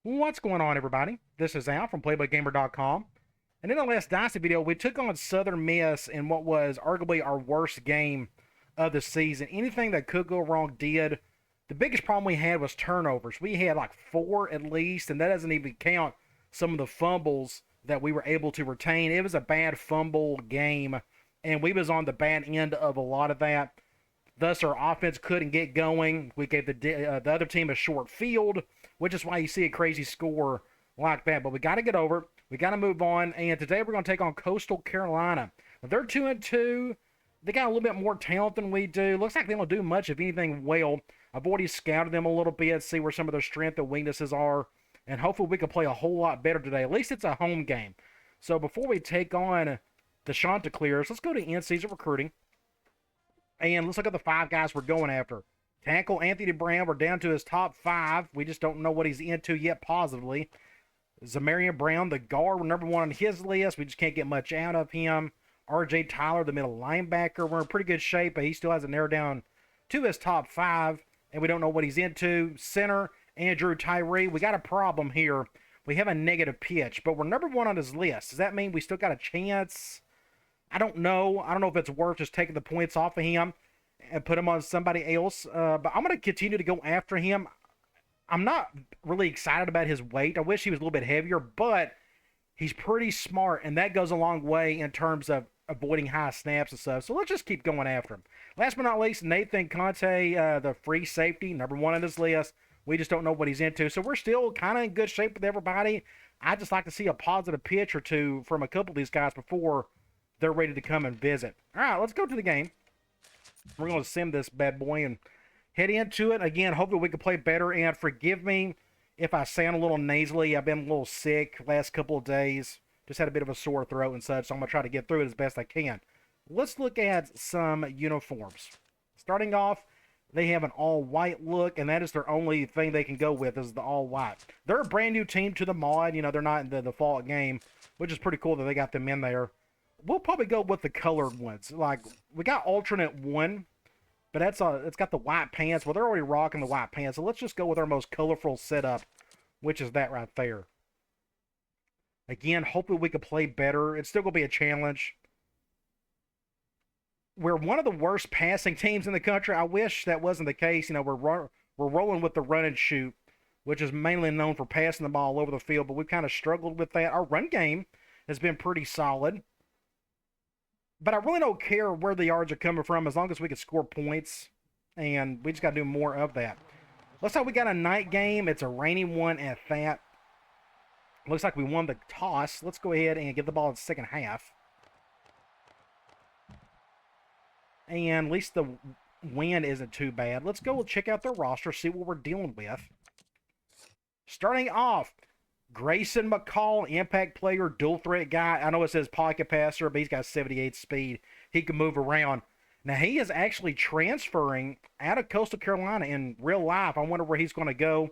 What's going on, everybody? This is Al from PlaybookGamer.com. And in the last Dynasty video, we took on Southern Miss in what was arguably our worst game of the season. Anything that could go wrong did. The biggest problem we had was turnovers. We had like 4 at least, and that doesn't even count some of the fumbles that we were able to retain. It was a bad fumble game, and we was on the bad end of a lot of that. Thus, our offense couldn't get going. We gave the other team a short field, which is why you see a crazy score like that. But we got to get over it. We got to move on. And today we're going to take on Coastal Carolina. Now, they're 2-2. They got a little bit more talent than we do. Looks like they don't do much, if anything, well. I've already scouted them a little bit, see where some of their strengths and weaknesses are. And hopefully we can play a whole lot better today. At least it's a home game. So before we take on the Chanticleers, let's go to in-season recruiting. And let's look at the 5 guys we're going after. Tackle Anthony Brown, we're down to his top 5. We just don't know what he's into yet positively. Zamarian Brown, the guard, we're number 1 on his list. We just can't get much out of him. R.J. Tyler, the middle linebacker, we're in pretty good shape, but he still hasn't narrowed down to his top 5. And we don't know what he's into. Center, Andrew Tyree. We got a problem here. We have a negative pitch, but we're number 1 on his list. Does that mean we still got a chance? I don't know. I don't know if it's worth just taking the points off of him and put him on somebody else. But I'm going to continue to go after him. I'm not really excited about his weight. I wish he was a little bit heavier, but he's pretty smart, and that goes a long way in terms of avoiding high snaps and stuff. So let's just keep going after him. Last but not least, Nathan Conte, the free safety, number 1 on his list. We just don't know what he's into. So we're still kind of in good shape with everybody. I just like to see a positive pitch or two from a couple of these guys before they're ready to come and visit. All right, let's go to the game. We're going to sim this bad boy and head into it. Again, hopefully we can play better. And forgive me if I sound a little nasally. I've been a little sick last couple of days. Just had a bit of a sore throat and such, so I'm going to try to get through it as best I can. Let's look at some uniforms. Starting off, they have an all-white look, and that is their only thing they can go with is the all-white. They're a brand new team to the mod. You know, they're not in the default game, which is pretty cool that they got them in there. We'll probably go with the colored ones. Like, we got alternate 1, but it's got the white pants. Well, they're already rocking the white pants, so let's just go with our most colorful setup, which is that right there. Again, hopefully we can play better. It's still going to be a challenge. We're one of the worst passing teams in the country. I wish that wasn't the case. You know, we're rolling with the run and shoot, which is mainly known for passing the ball all over the field, but we've kind of struggled with that. Our run game has been pretty solid. But I really don't care where the yards are coming from as long as we can score points. And we just got to do more of that. Looks like we got a night game. It's a rainy one at that. Looks like we won the toss. Let's go ahead and get the ball in the second half. And at least the wind isn't too bad. Let's go check out their roster, see what we're dealing with. Starting off, Grayson McCall, impact player, dual threat guy. I know it says pocket passer, but he's got 78 speed. He can move around. Now, he is actually transferring out of Coastal Carolina in real life. I wonder where he's going to go.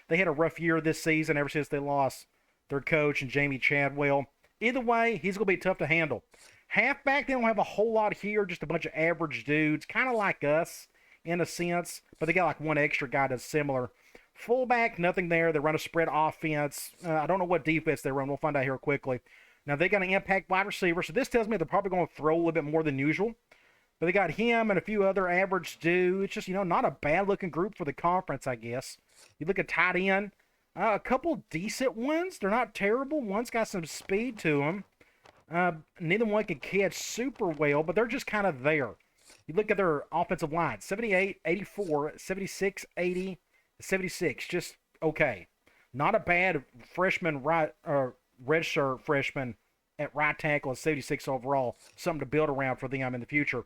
They had a rough year this season ever since they lost their coach and Jamie Chadwell. Either way, he's going to be tough to handle. Halfback, they don't have a whole lot here, just a bunch of average dudes, kind of like us in a sense, but they got like one extra guy that's similar. Fullback, nothing there. They run a spread offense. I don't know what defense they run. We'll find out here quickly. Now, they got an impact wide receiver, so this tells me they're probably going to throw a little bit more than usual. But they got him and a few other average dudes. It's just, you know, not a bad-looking group for the conference, I guess. You look at tight end, a couple decent ones. They're not terrible. One's got some speed to them. Neither one can catch super well, but they're just kind of there. You look at their offensive line, 78, 84, 76, 80, 76, just okay. Not a bad freshman redshirt freshman at right tackle at 76 overall. Something to build around for them in the future.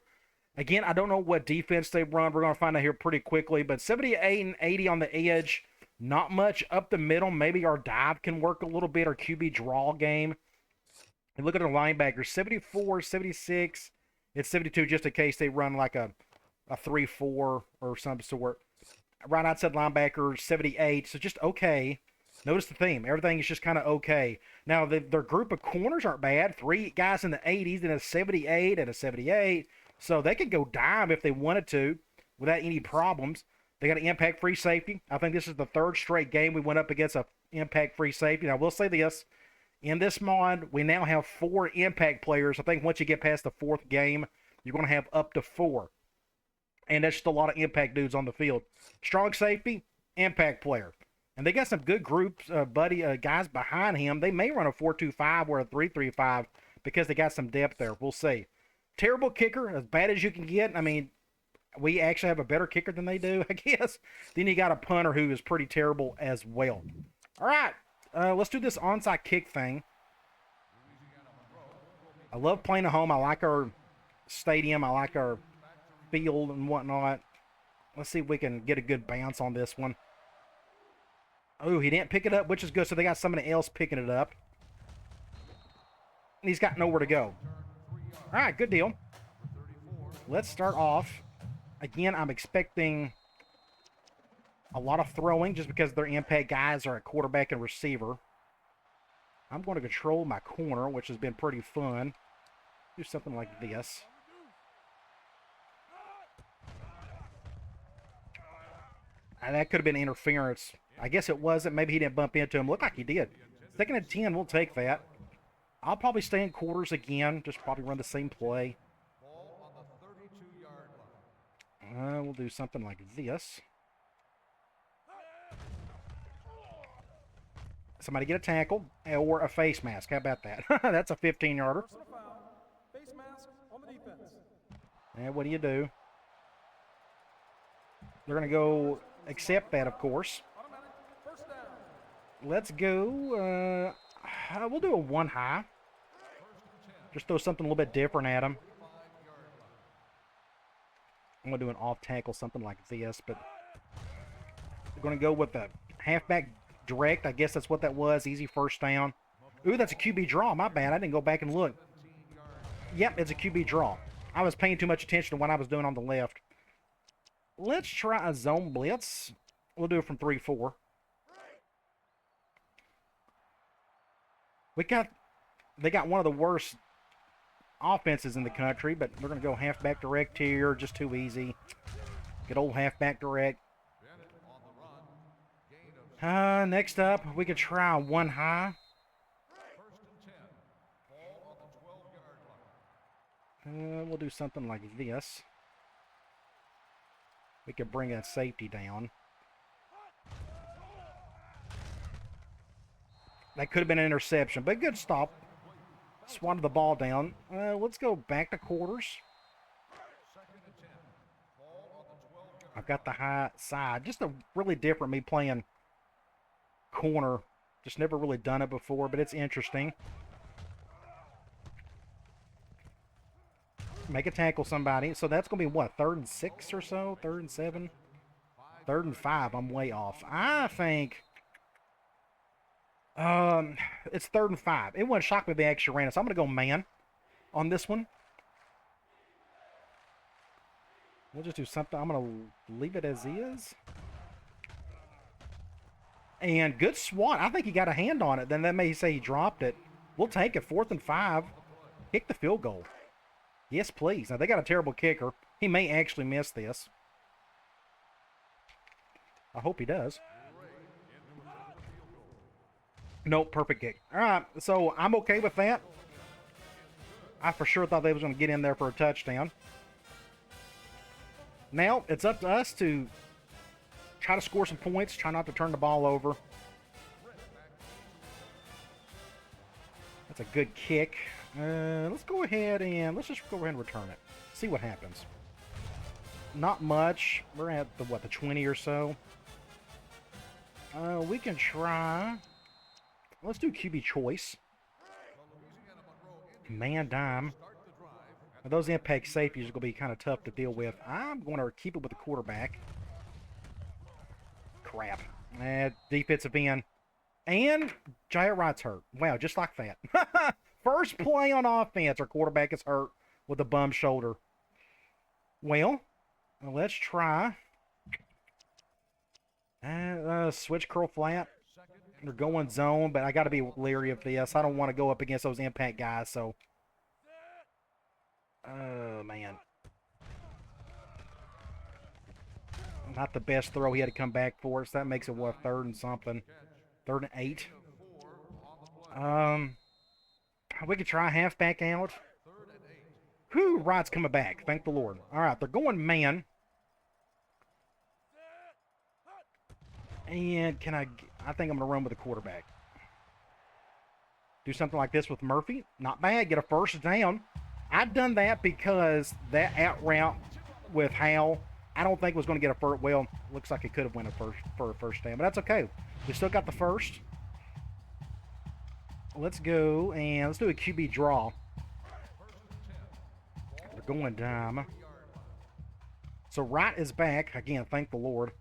Again, I don't know what defense they run. We're going to find out here pretty quickly. But 78 and 80 on the edge, not much up the middle. Maybe our dive can work a little bit, our QB draw game. And look at the linebackers, 74, 76, it's 72 just in case they run like a 3-4 or some sort. Right outside linebackers, 78, so just okay. Notice the theme. Everything is just kind of okay. Now, their group of corners aren't bad. 3 guys in the 80s and a 78 and a 78. So they could go dime if they wanted to without any problems. They got an impact free safety. I think this is the third straight game we went up against a impact free safety. Now, I will say this. In this mod, we now have 4 impact players. I think once you get past the 4th game, you're going to have up to 4. And that's just a lot of impact dudes on the field. Strong safety, impact player. And they got some good groups, guys behind him. They may run a 4-2-5 or a 3-3-5 because they got some depth there. We'll see. Terrible kicker, as bad as you can get. I mean, we actually have a better kicker than they do, I guess. Then you got a punter who is pretty terrible as well. All right, let's do this onside kick thing. I love playing at home. I like our stadium. I like our field and whatnot. Let's see if we can get a good bounce on this one. Oh, he didn't pick it up, which is good. So they got somebody else picking it up. And he's got nowhere to go. All right, good deal. Let's start off. Again, I'm expecting a lot of throwing just because their impact guys are at quarterback and receiver. I'm going to control my corner, which has been pretty fun. Do something like this. And that could have been interference. I guess it wasn't. Maybe he didn't bump into him. Looked like he did. 2nd and 10, we'll take that. I'll probably stay in quarters again. Just probably run the same play. We'll do something like this. Somebody get a tackle or a face mask. How about that? That's a 15-yarder. Face mask on the defense. And what do? They're going to go accept that, of course. Let's go. We'll do a 1 high. Just throw something a little bit different at him. I'm going to do an off tackle, something like this, but we're going to go with the halfback direct. I guess that's what that was. Easy first down. Ooh, that's a QB draw. My bad. I didn't go back and look. Yep, it's a QB draw. I was paying too much attention to what I was doing on the left. Let's try a zone blitz. We'll do it from 3-4. They got one of the worst offenses in the country, but we're going to go halfback direct here. Just too easy. Good old halfback direct. Next up, we could try a 1 high. We'll do something like this. We could bring a safety down. That could have been an interception, but good stop. Swatted the ball down. Let's go back to quarters. I've got the high side. Just a really different me playing corner. Just never really done it before, but it's interesting. Make a tackle somebody. So that's going to be what, 3rd and 6 or so? 3rd and 7? 3rd and 5. I'm way off. I think it's 3rd and 5. It wouldn't shock me if they actually ran it. So I'm going to go man on this one. We'll just do something. I'm going to leave it as is. And good swat. I think he got a hand on it. Then that may say he dropped it. We'll take it. 4th and 5. Kick the field goal. Yes, please. Now, they got a terrible kicker. He may actually miss this. I hope he does. Nope, perfect kick. All right, so I'm okay with that. I for sure thought they was going to get in there for a touchdown. Now, it's up to us to try to score some points, try not to turn the ball over. That's a good kick. Let's go ahead and return it. See what happens. Not much. We're at the 20 or so. We can try. Let's do QB choice. Man dime. Now, those impact safeties are going to be kind of tough to deal with. I'm going to keep it with the quarterback. Crap. Defensive end. And Jair Wright's hurt. Wow, just like that. First play on offense, our quarterback is hurt with a bum shoulder. Well, let's try. Switch curl flat. They're going zone, but I got to be leery of this. I don't want to go up against those impact guys, so. Oh, man. Not the best throw. He had to come back for it. So that makes it, what, 3rd and something? 3rd and 8. We could try halfback out. Whew, Rod's coming back. Thank the Lord. All right, they're going man. And I think I'm going to run with the quarterback. Do something like this with Murphy. Not bad. Get a first down. I've done that because that out route with Hal, I don't think was going to get a first. Well, looks like it could have went for a first down, but that's okay. We still got the first. Let's go and let's do a QB draw. They're going dime. So Wright is back. Again, thank the Lord.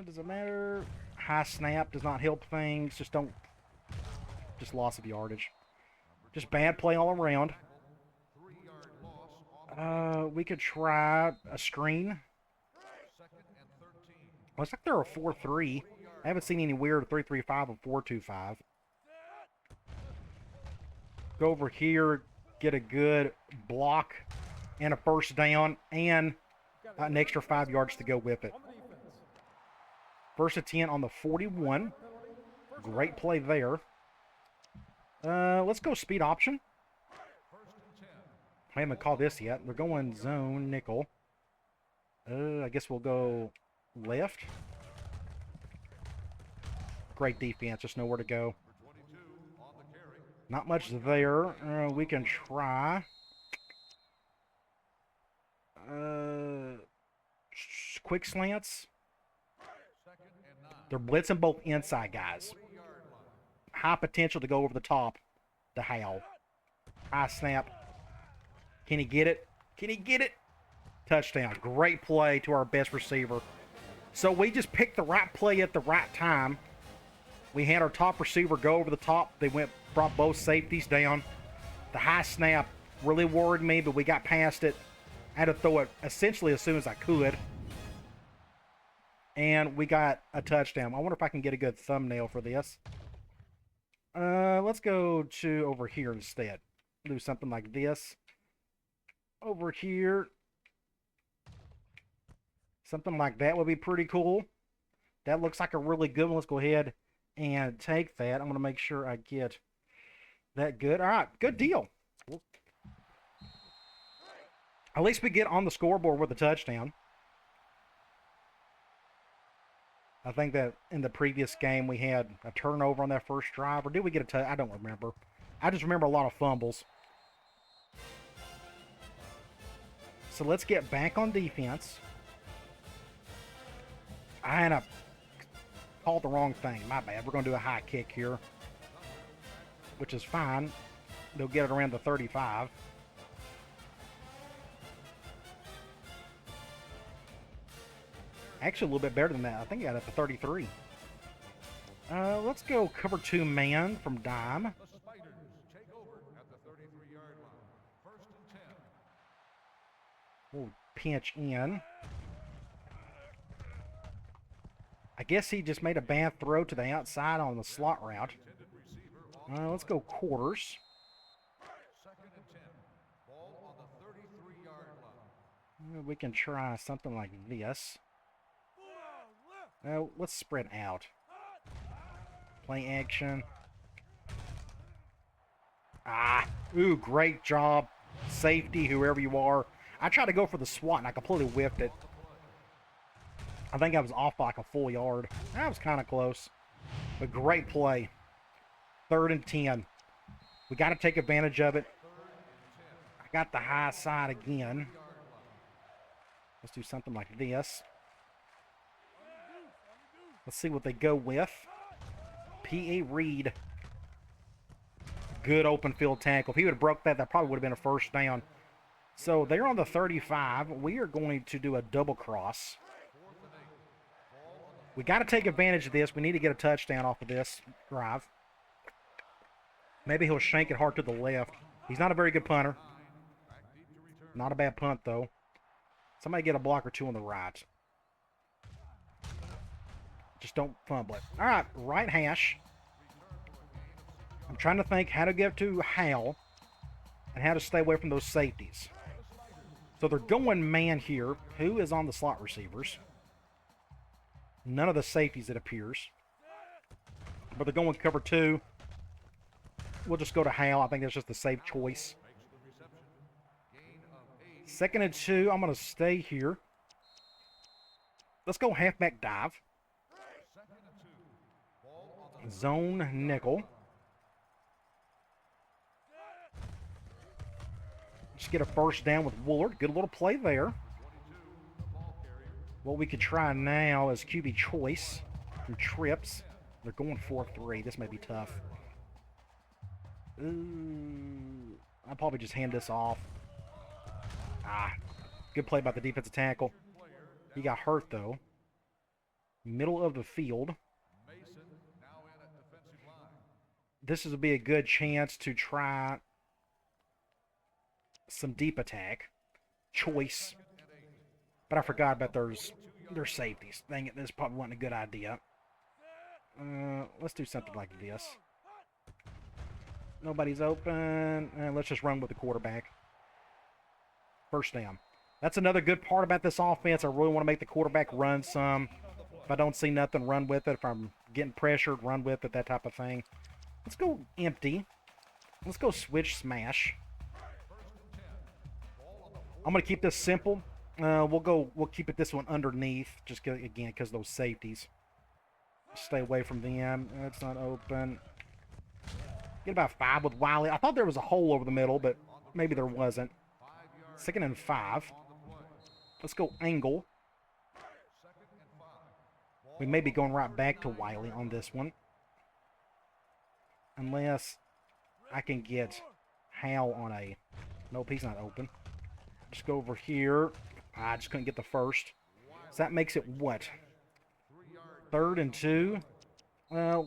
Does it matter? High snap does not help things. Just loss of yardage. Just bad play all around. We could try a screen. Looks like they're a 4-3. I haven't seen any weird 3-3-5 or 4-2-5. Go over here, get a good block and a first down, and an extra 5 yards to go with it. 1st and 10 on the 41. Great play there. Let's go speed option. I haven't called this yet. We're going zone nickel. I guess we'll go left. Great defense. Just know where to go. Not much there. We can try. Quick slants. They're blitzing both inside guys. High potential to go over the top to Hal. High snap. Can he get it? Can he get it? Touchdown. Great play to our best receiver. So we just picked the right play at the right time. We had our top receiver go over the top. They brought both safeties down. The high snap really worried me, but we got past it. I had to throw it essentially as soon as I could. And we got a touchdown. I wonder if I can get a good thumbnail for this. Let's go to over here instead. Do something like this. Over here. Something like that would be pretty cool. That looks like a really good one. Let's go ahead and take that. I'm going to make sure I get that good. All right, good deal. At least we get on the scoreboard with a touchdown. I think that in the previous game we had a turnover on that first drive. Or did we get a touchdown? I don't remember. I just remember a lot of fumbles. So let's get back on defense. I called the wrong thing. My bad. We're going to do a high kick here, which is fine. They'll get it around the 35. Actually, a little bit better than that. I think I got it at the 33. Let's go cover 2 man from dime. The Spiders take over at the 33-yard line. 1st and 10. We'll pinch in. I guess he just made a bad throw to the outside on the slot route. Let's go quarters. 2nd and 10. Ball on the 33-yard line. We can try something like this. Let's spread out. Play action. Ooh, great job. Safety, whoever you are. I tried to go for the swat and I completely whiffed it. I think I was off by like a full yard. That was kind of close. But great play. 3rd and 10. We got to take advantage of it. I got the high side again. Let's do something like this. Let's see what they go with. P.A. Reed. Good open field tackle. If he would have broke that, that probably would have been a first down. So they're on the 35. We are going to do a double cross. We got to take advantage of this. We need to get a touchdown off of this drive. Maybe he'll shank it hard to the left. He's not a very good punter. Not a bad punt, though. Somebody get a block or two on the right. Just don't fumble it. All right, right hash. I'm trying to think how to get to Hal and how to stay away from those safeties. So they're going man here. Who is on the slot receivers? None of the safeties, it appears. But they're going cover 2. We'll just go to Hal. I think that's just the safe choice. 2nd and 2. I'm going to stay here. Let's go halfback dive. Zone nickel. Just get a first down with Woolard. Good little play there. What we could try now is QB choice from trips. They're going 4-3. This may be tough. I'll probably just hand this off. Good play by the defensive tackle. He got hurt, though. Middle of the field. This would be a good chance to try some deep attack. Choice. But I forgot about their safeties. Dang it, this probably wasn't a good idea. Let's do something like this. Nobody's open. Let's just run with the quarterback. First down. That's another good part about this offense. I really want to make the quarterback run some. If I don't see nothing, run with it. If I'm getting pressured, run with it, that type of thing. Let's go empty. Let's go switch smash. I'm going to keep this simple. We'll keep it this one underneath. Just again, because those safeties. Stay away from them. It's not open. Get about 5 with Wiley. I thought there was a hole over the middle, but maybe there wasn't. 2nd and 5. Let's go angle. We may be going right back to Wiley on this one. Unless I can get Hal on a... Nope, he's not open. Just go over here. I just couldn't get the first. So that makes it what? 3rd and 2.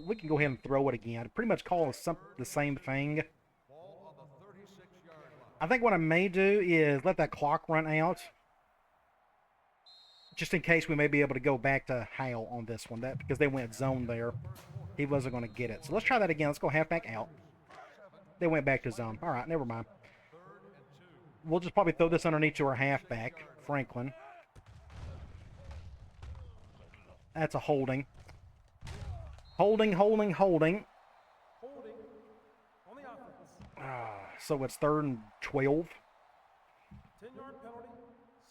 We can go ahead and throw it again. Pretty much call it the same thing. I think what I may do is let that clock run out. Just in case we may be able to go back to Hal on this one. Because they went zone there. He wasn't going to get it. So let's try that again. Let's go halfback out. They went back to zone. All right, never mind. We'll just probably throw this underneath to our halfback, Franklin. That's a holding. Holding. Holding on the offense. So it's 3rd and 12. 10-yard penalty.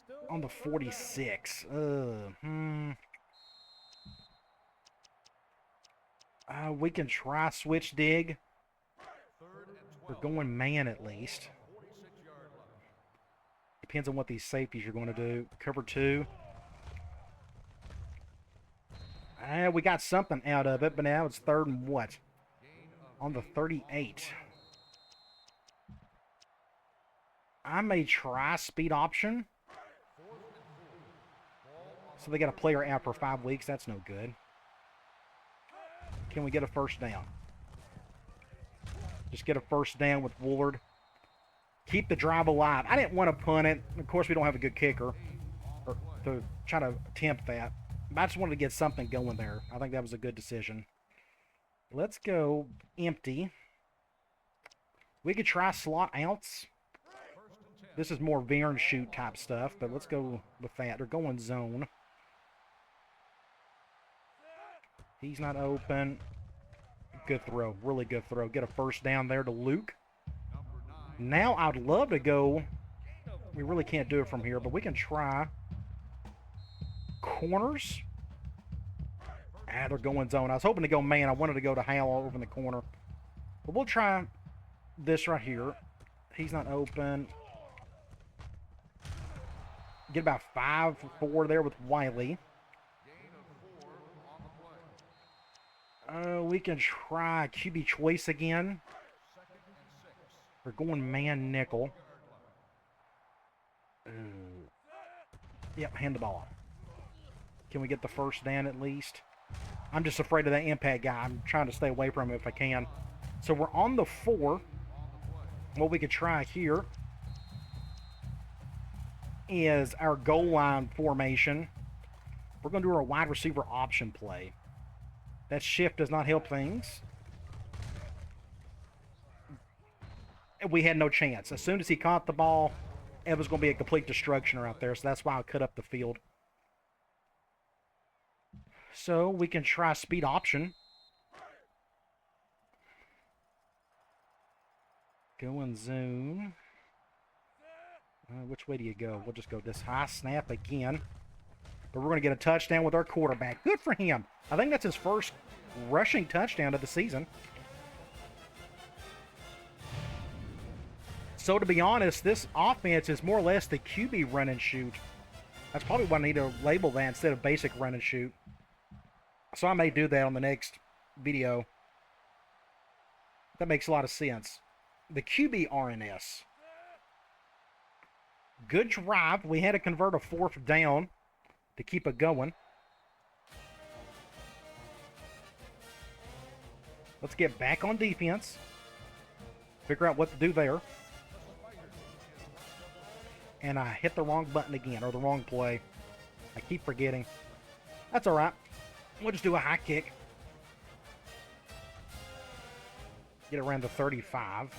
Still On the 46. We can try switch dig. We're going man at least. Depends on what these safeties are going to do. Cover 2. We got something out of it, but now it's 3rd and what? On the 38. I may try speed option. So they got a player out for 5 weeks. That's no good. Can we get a first down? Just get a first down with Woolard. Keep the drive alive. I didn't want to punt it. Of course, we don't have a good kicker to try to attempt that. But I just wanted to get something going there. I think that was a good decision. Let's go empty. We could try slot outs. This is more veer and shoot type stuff, but let's go with that. They're going zone. He's not open. Good throw. Really good throw. Get a first down there to Luke. Now I'd love to go. We really can't do it from here, but we can try corners. They're going zone. I was hoping to go man. I wanted to go to Hal over in the corner. But we'll try this right here. He's not open. Get about 5-4 there with Wiley. We can try QB choice again. We're going man nickel. Yep, hand the ball. Can we get the first down at least? I'm just afraid of that impact guy. I'm trying to stay away from him if I can. So we're on the 4. What we could try here is our goal line formation. We're going to do our wide receiver option play. That shift does not help things. We had no chance. As soon as he caught the ball, it was going to be a complete destruction out there, so that's why I cut up the field. So we can try speed option. Go in zone. Which way do you go? We'll just go this high snap again. But we're going to get a touchdown with our quarterback. Good for him. I think that's his first rushing touchdown of the season. So to be honest, this offense is more or less the QB run and shoot. That's probably what I need to label that instead of basic run and shoot. So I may do that on the next video. That makes a lot of sense. The QB RNS. Good drive. We had to convert a 4th down to keep it going. Let's get back on defense. Figure out what to do there. And I hit the wrong button again, or the wrong play. I keep forgetting. That's all right. We'll just do a high kick. Get around the 35.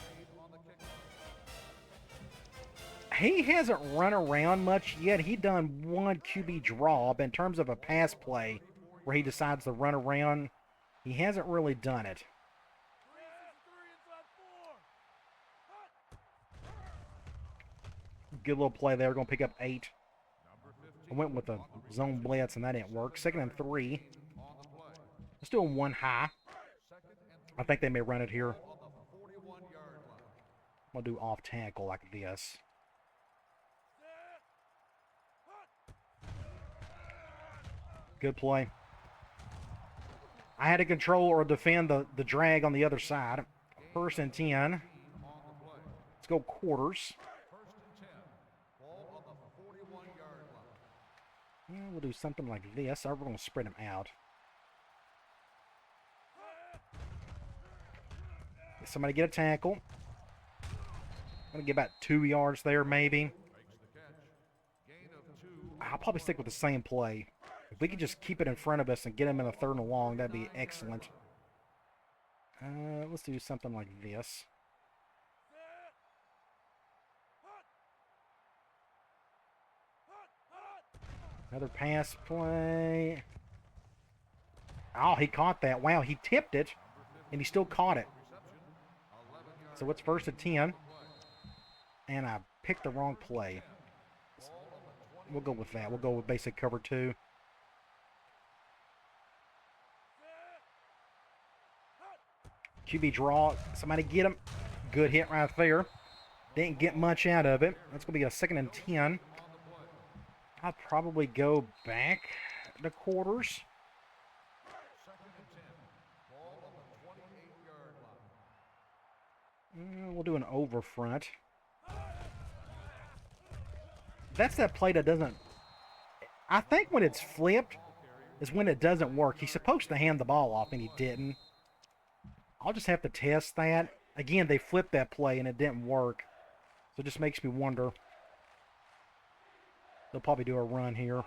He hasn't run around much yet. He done one QB draw, but in terms of a pass play where he decides to run around, he hasn't really done it. Good little play there. We're going to pick up 8. I went with a zone blitz, and that didn't work. 2nd and 3. Let's do a 1 high. I think they may run it here. I'll do off tackle like this. Good play. I had to control or defend the drag on the other side. 1st and 10. Let's go quarters. Yeah, we'll do something like this. We're going to spread them out. Somebody get a tackle. I'm going to get about 2 yards there, maybe. I'll probably stick with the same play. If we could just keep it in front of us and get him in a 3rd and long, that'd be excellent. Let's do something like this. Another pass play. Oh, he caught that. Wow, he tipped it, and he still caught it. So it's 1st and 10. And I picked the wrong play. We'll go with that. We'll go with basic cover 2. QB draw. Somebody get him. Good hit right there. Didn't get much out of it. That's going to be a 2nd and 10. I'll probably go back to quarters. We'll do an over front. That's that play that doesn't... I think when it's flipped is when it doesn't work. He's supposed to hand the ball off, and he didn't. I'll just have to test that. Again, they flipped that play, and it didn't work. So it just makes me wonder. They'll probably do a run here.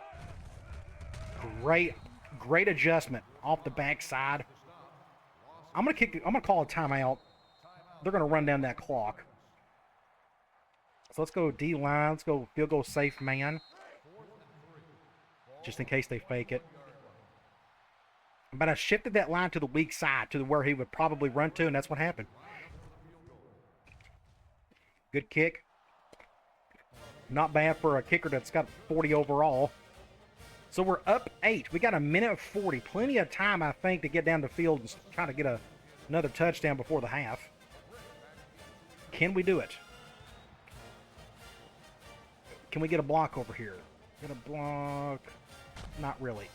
Great adjustment off the backside. I'm gonna call a timeout. They're gonna run down that clock. So let's go D line. Let's go field goal safe man. Just in case they fake it. But I shifted that line to the weak side, to where he would probably run to, and that's what happened. Good kick. Not bad for a kicker that's got 40 overall. So we're up 8. We got a minute 40. Plenty of time, I think, to get down the field and try to get another touchdown before the half. Can we do it? Can we get a block over here? Get a block. Not really.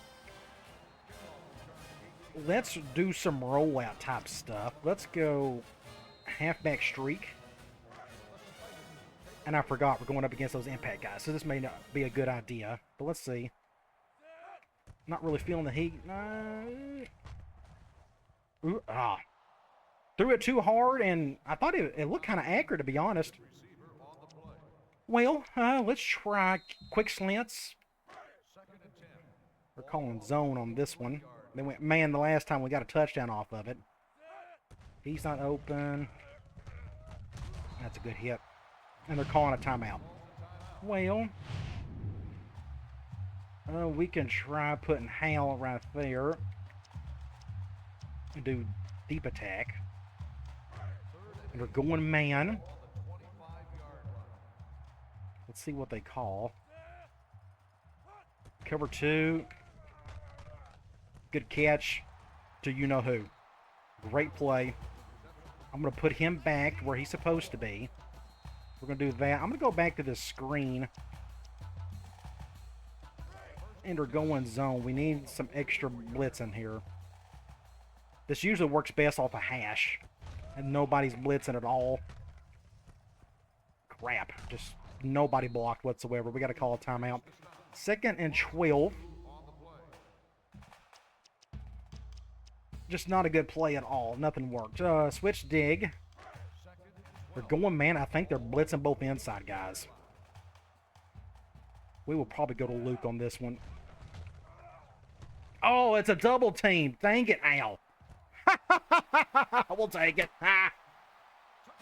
Let's do some rollout type stuff. Let's go halfback streak. And I forgot we're going up against those impact guys, so this may not be a good idea. But let's see. Not really feeling the heat. Threw it too hard, and I thought it looked kind of accurate, to be honest. Well, let's try quick slants. We're calling zone on this one. They went man the last time we got a touchdown off of it. He's not open. That's a good hit. And they're calling a timeout. Well, we can try putting Hal right there and do deep attack. And we're going man. Let's see what they call. Cover 2. Good catch to you-know-who. Great play. I'm going to put him back where he's supposed to be. We're going to do that. I'm going to go back to this screen. And we're going zone. We need some extra blitz in here. This usually works best off a hash. And nobody's blitzing at all. Crap. Just nobody blocked whatsoever. We got to call a timeout. 2nd and 12. Just not a good play at all. Nothing worked. Switch dig. They're going man. I think they're blitzing both inside guys. We will probably go to Luke on this one. Oh, it's a double team. Dang it, Al. We'll take it. I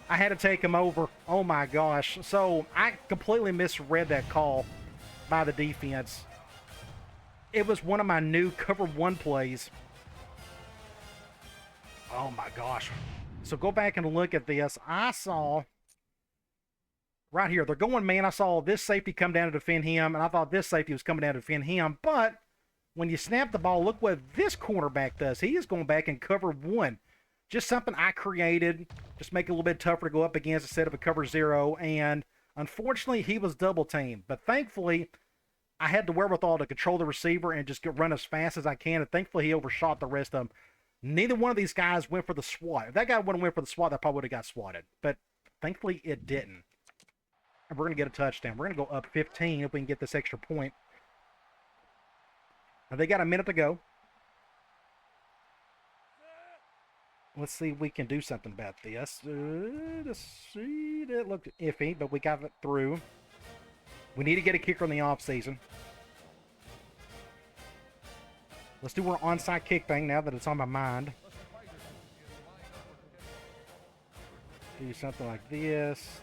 had to take him over. Oh my gosh. So I completely misread that call by the defense. It was one of my new cover 1 plays. Oh my gosh. So go back and look at this. I saw right here, they're going man. I saw this safety come down to defend him, and I thought this safety was coming down to defend him. But when you snap the ball, look what this cornerback does. He is going back and cover 1. Just something I created. Just make it a little bit tougher to go up against instead of a cover 0. And unfortunately, he was double teamed. But thankfully, I had the wherewithal to control the receiver and just run as fast as I can. And thankfully, he overshot the rest of them. Neither one of these guys went for the swat. If that guy wouldn't went for the swat, that probably would have got swatted. But thankfully, it didn't. And we're going to get a touchdown. We're going to go up 15 if we can get this extra point. Now, they got a minute to go. Let's see if we can do something about this. Let's see. That looked iffy, but we got it through. We need to get a kicker in the offseason. Let's do our onside kick thing now that it's on my mind. Do something like this.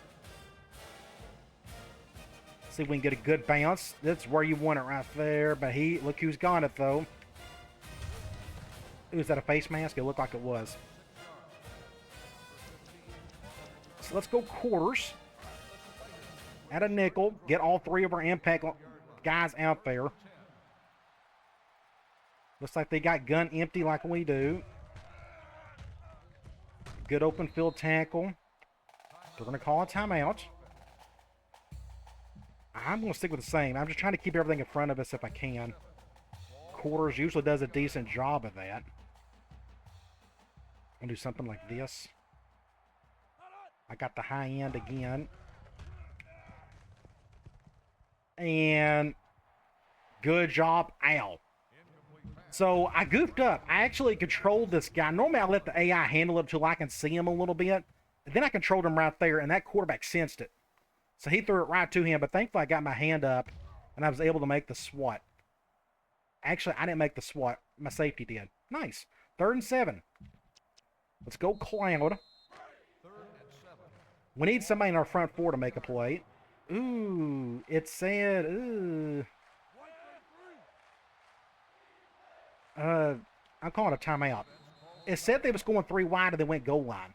See if we can get a good bounce. That's where you want it right there. But look who's got it though. Ooh, is that a face mask? It looked like it was. So let's go quarters. Add a nickel. Get all 3 of our impact guys out there. Looks like they got gun empty like we do. Good open field tackle. We're going to call a timeout. I'm going to stick with the same. I'm just trying to keep everything in front of us if I can. Quarters usually does a decent job of that. I'm going to do something like this. I got the high end again. And good job, Al. So I goofed up. I actually controlled this guy. Normally I let the AI handle it until I can see him a little bit. And then I controlled him right there, and that quarterback sensed it. So he threw it right to him, but thankfully I got my hand up, and I was able to make the swat. Actually, I didn't make the swat. My safety did. Nice. 3rd and 7. Let's go Cloud. We need somebody in our front 4 to make a play. Ooh, it said, ooh. I'm calling a timeout. It said they was going 3 wide and they went goal line.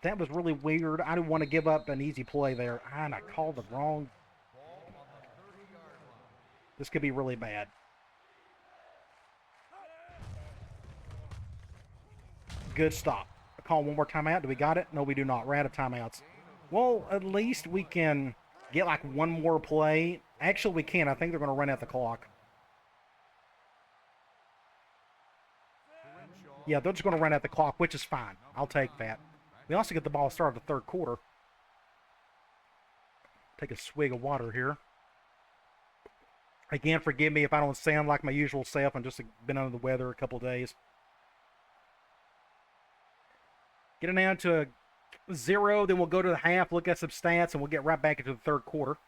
That was really weird. I didn't want to give up an easy play there. And I called the wrong. This could be really bad. Good stop. I call one more timeout. Do we got it? No, we do not. We're out of timeouts. Well, at least we can get like one more play. Actually, we can. I think they're going to run out the clock. Yeah, they're just going to run out the clock, which is fine. I'll take that. We also get the ball started the 3rd quarter. Take a swig of water here. Again, forgive me if I don't sound like my usual self. I've just been under the weather a couple days. Get it down to a 0, then we'll go to the half, look at some stats, and we'll get right back into the 3rd quarter.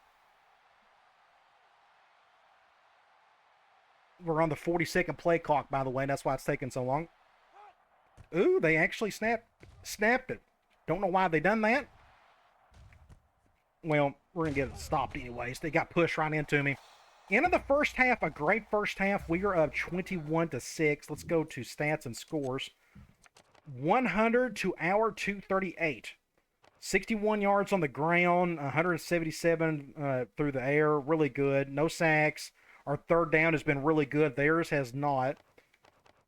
We're on the 42nd play clock, by the way. That's why it's taking so long. Ooh, they actually snapped it. Don't know why they done that. Well, we're going to get it stopped anyways. They got pushed right into me. End of the first half, a great first half. We are up 21-6. Let's go to stats and scores. 100 to our 238. 61 yards on the ground, 177 through the air. Really good. No sacks. Our third down has been really good. Theirs has not.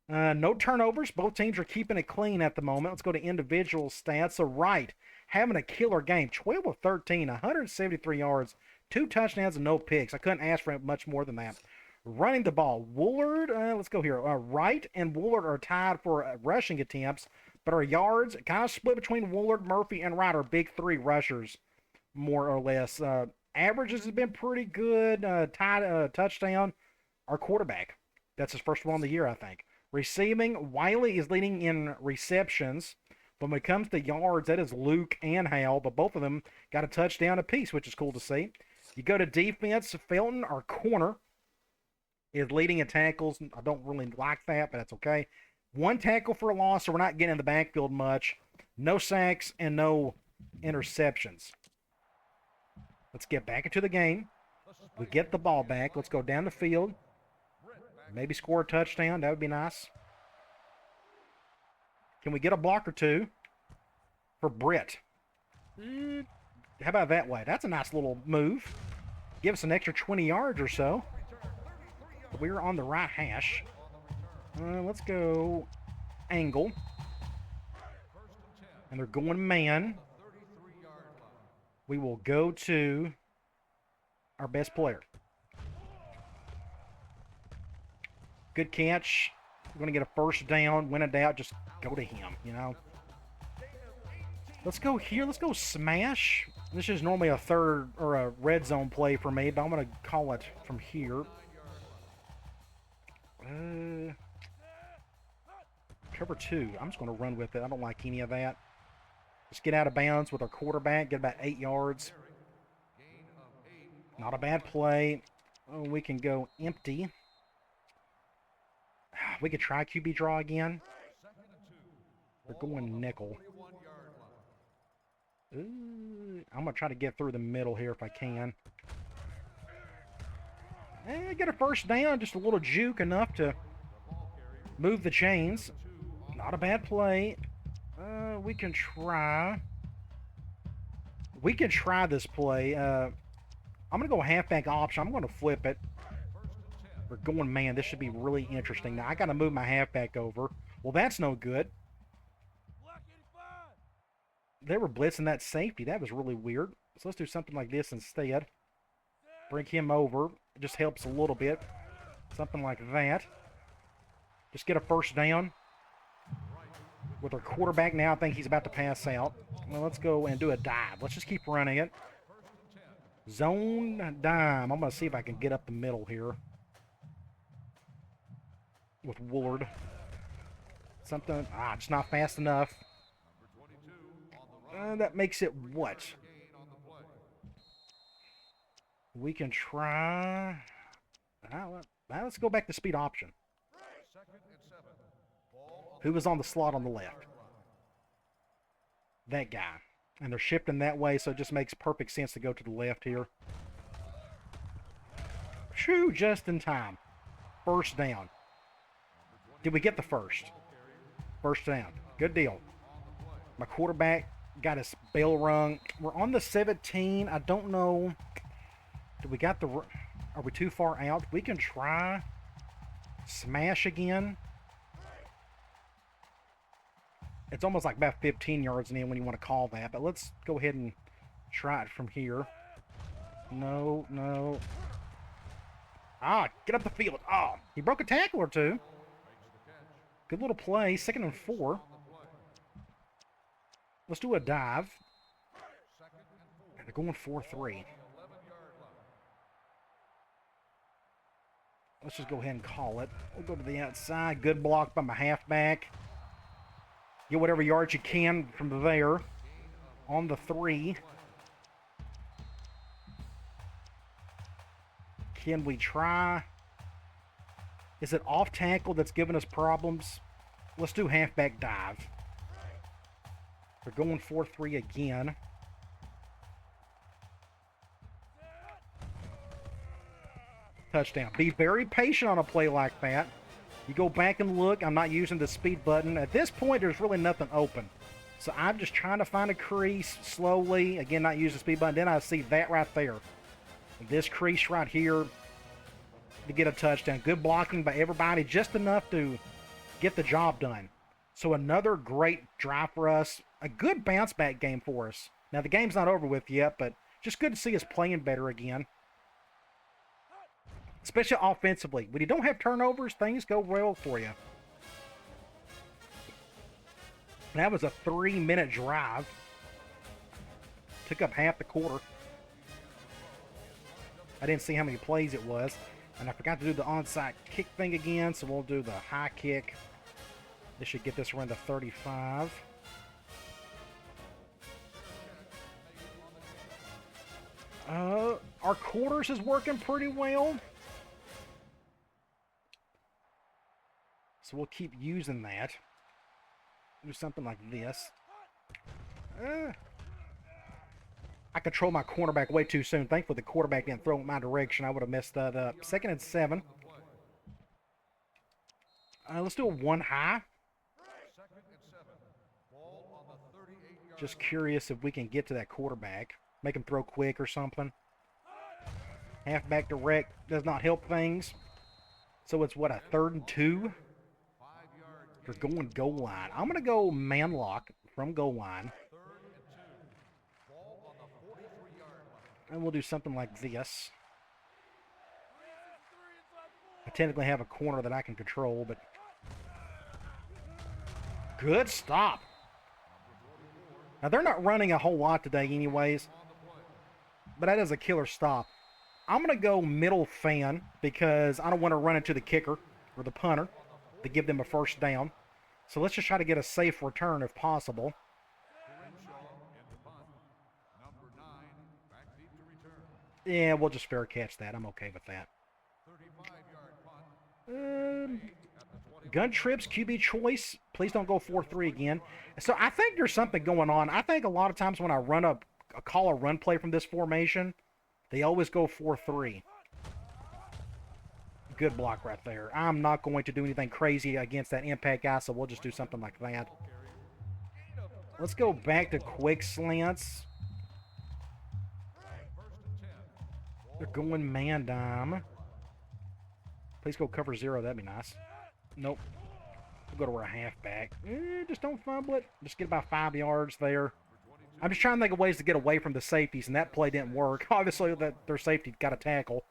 No turnovers. Both teams are keeping it clean at the moment. Let's go to individual stats. So, Wright having a killer game. 12 of 13, 173 yards, 2 touchdowns, and no picks. I couldn't ask for much more than that. Running the ball. Woolard, let's go here. Wright and Woolard are tied for rushing attempts, but our yards kind of split between Woolard, Murphy, and Wright, our big 3 rushers, more or less. Averages have been pretty good. Tied touchdown. Our quarterback. That's his first one of the year, I think. Receiving, Wiley is leading in receptions. But when it comes to yards, that is Luke and Hal, but both of them got a touchdown apiece, which is cool to see. You go to defense, Felton, our corner, is leading in tackles. I don't really like that, but that's okay. 1 tackle for a loss, so we're not getting in the backfield much. No sacks and no interceptions. Let's get back into the game. We get the ball back. Let's go down the field. Maybe score a touchdown. That would be nice. Can we get a block or 2 for Britt? How about that way? That's a nice little move. Give us an extra 20 yards or so. We're on the right hash. Let's go angle. And they're going man. We will go to our best player. Good catch. We're going to get a first down. When in doubt, just go to him, you know. Let's go here. Let's go smash. This is normally a third or a red zone play for me, but I'm going to call it from here. Cover 2. I'm just going to run with it. I don't like any of that. Just get out of bounds with our quarterback. Get about 8 yards. Not a bad play. Oh, we can go empty. We could try QB draw again. We're going nickel. I'm going to try to get through the middle here if I can. Get a first down. Just a little juke enough to move the chains. Not a bad play. We can try. We can try this play. I'm going to go halfback option. I'm going to flip it. We're going, man, this should be really interesting. Now, I got to move my halfback over. Well, that's no good. They were blitzing that safety. That was really weird. So let's do something like this instead. Bring him over. It just helps a little bit. Something like that. Just get a first down. With our quarterback now, I think he's about to pass out. Well, let's go and do a dive. Let's just keep running it. Zone dime. I'm going to see if I can get up the middle here. With Woolard. Something. Just not fast enough. That makes it what? We can try. Let's go back to speed option. Who was on the slot on the left? That guy. And they're shifting that way, so it just makes perfect sense to go to the left here. Shoo, just in time. First down. Did we get the first? First down. Good deal. My quarterback got his bell rung. We're on the 17. I don't know. Do we got the... Are we too far out? We can try. Smash again. It's almost like about 15 yards in when you want to call that. But let's go ahead and try it from here. No, no. Get up the field. He broke a tackle or 2. Good little play. 2nd and 4. Let's do a dive. They're going 4-3. Let's just go ahead and call it. We'll go to the outside. Good block by my halfback. Get whatever yards you can from there. On the 3. Can we try? Is it off tackle that's giving us problems? Let's do halfback dive. They're going 4-3 again. Touchdown. Be very patient on a play like that. You go back and look. I'm not using the speed button. At this point, there's really nothing open. So I'm just trying to find a crease slowly. Again, not using the speed button. Then I see that right there. This crease right here to get a touchdown. Good blocking by everybody. Just enough to get the job done. So another great drive for us. A good bounce back game for us. Now, the game's not over with yet, but just good to see us playing better again. Especially offensively. When you don't have turnovers, things go well for you. That was a 3-minute drive. Took up half the quarter. I didn't see how many plays it was. And I forgot to do the onside kick thing again, so we'll do the high kick. This should get this around to 35. Our quarters is working pretty well. So we'll keep using that. Do something like this. I control my cornerback way too soon. Thankfully, the quarterback didn't throw it in my direction. I would have messed that up. 2nd and 7. Let's do a one high. Just curious if we can get to that quarterback. Make him throw quick or something. Halfback direct does not help things. So it's what, a 3rd and 2? They're going goal line. I'm going to go man lock from goal line. And we'll do something like this. I technically have a corner that I can control, but... Good stop. Now, they're not running a whole lot today anyways. But that is a killer stop. I'm going to go middle fan because I don't want to run into the kicker or the punter to give them a first down. So let's just try to get a safe return if possible. Yeah, we'll just fair catch that. I'm okay with that. Gun trips, QB choice. Please don't go 4-3 again. So I think there's something going on. I think a lot of times when I run call a run play from this formation, they always go 4-3. Good block right there. I'm not going to do anything crazy against that impact guy, so we'll just do something like that. Let's go back to quick slants. They're going man dime. Please go cover 0. That'd be nice. Nope. We'll go to our halfback. Just don't fumble it. Just get about 5 yards there. I'm just trying to think of ways to get away from the safeties, and that play didn't work. Obviously, their safety got a tackle.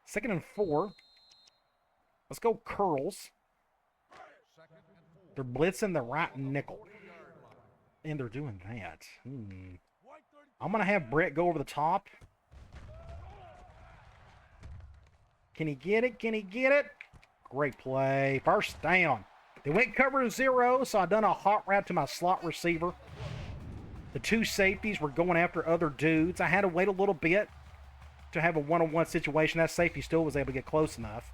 2nd and 4. Let's go curls. They're blitzing the right nickel. And they're doing that. I'm going to have Brett go over the top. Can he get it? Can he get it? Great play. First down. They went cover 0, so I done a hot route to my slot receiver. The 2 safeties were going after other dudes. I had to wait a little bit to have a one-on-one situation. That safety still was able to get close enough.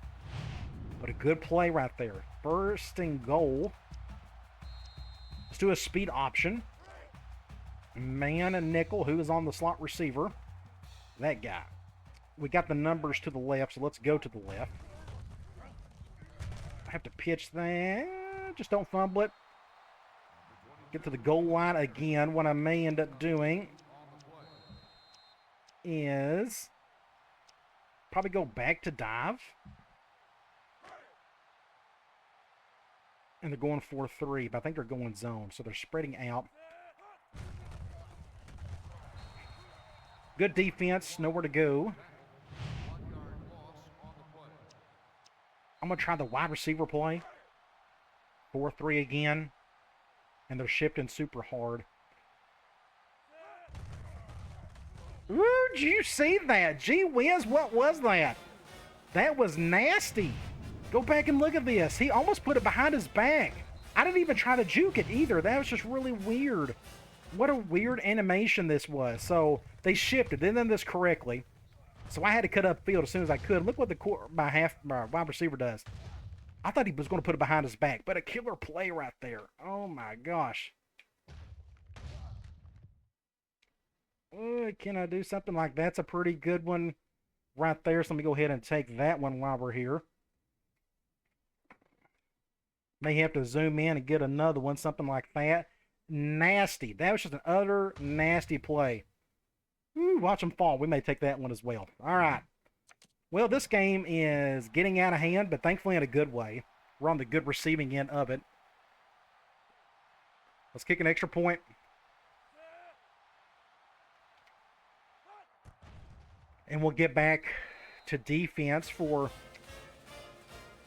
But a good play right there. 1st and goal. Let's do a speed option. Man and nickel. Who is on the slot receiver? That guy. We got the numbers to the left, so let's go to the left. I have to pitch that. Just don't fumble it. Get to the goal line again. What I may end up doing is probably go back to dive. And they're going 4-3, but I think they're going zone, so they're spreading out. Good defense, nowhere to go. I'm going to try the wide receiver play. 4-3 again. And they're shifting super hard. Ooh, did you see that? Gee whiz, what was that? That was nasty. Go back and look at this. He almost put it behind his back. I didn't even try to juke it either. That was just really weird. What a weird animation this was. So they shifted. They did this correctly. So I had to cut up field as soon as I could. Look what my wide receiver does. I thought he was going to put it behind his back, but a killer play right there. Oh my gosh. Can I do something like that's a pretty good one? right there. So let me go ahead and take that one while we're here. May have to zoom in and get another one, something like that. Nasty. That was just an utter nasty play. Ooh, watch them fall. We may take that one as well. All right. Well, this game is getting out of hand, but thankfully in a good way. We're on the good receiving end of it. Let's kick an extra point. And we'll get back to defense for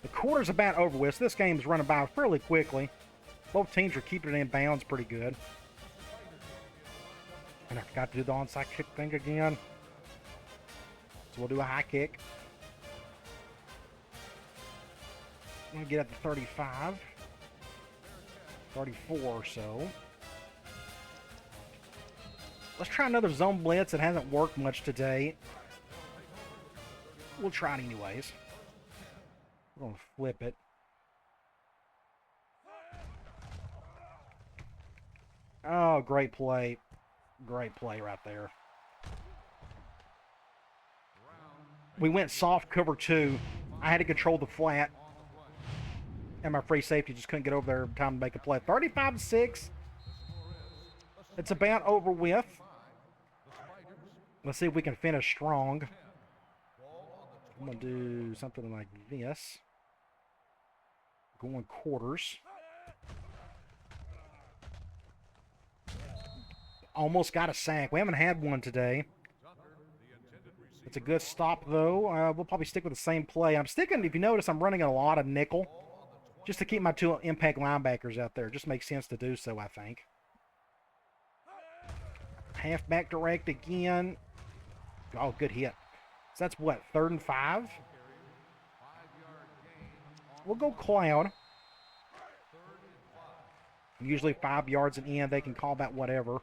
the quarter's about over with. So this game's running by fairly quickly. Both teams are keeping it in bounds pretty good. And I forgot to do the onside kick thing again. So we'll do a high kick. I'm going to get up to 35. 34 or so. Let's try another zone blitz. It hasn't worked much today. We'll try it anyways. We're going to flip it. Oh, great play. Great play right there. We went soft cover 2. I had to control the flat. And my free safety just couldn't get over there in time to make a play. 35-6. It's about over with. Let's see if we can finish strong. I'm going to do something like this. Going quarters. Almost got a sack. We haven't had one today. It's a good stop, though. We'll probably stick with the same play. I'm sticking, if you notice, I'm running a lot of nickel. Just to keep my 2 impact linebackers out there. Just makes sense to do so, I think. Halfback direct again. Oh, good hit. So that's what, 3rd and 5? We'll go cloud. Usually 5 yards and in. They can call that whatever.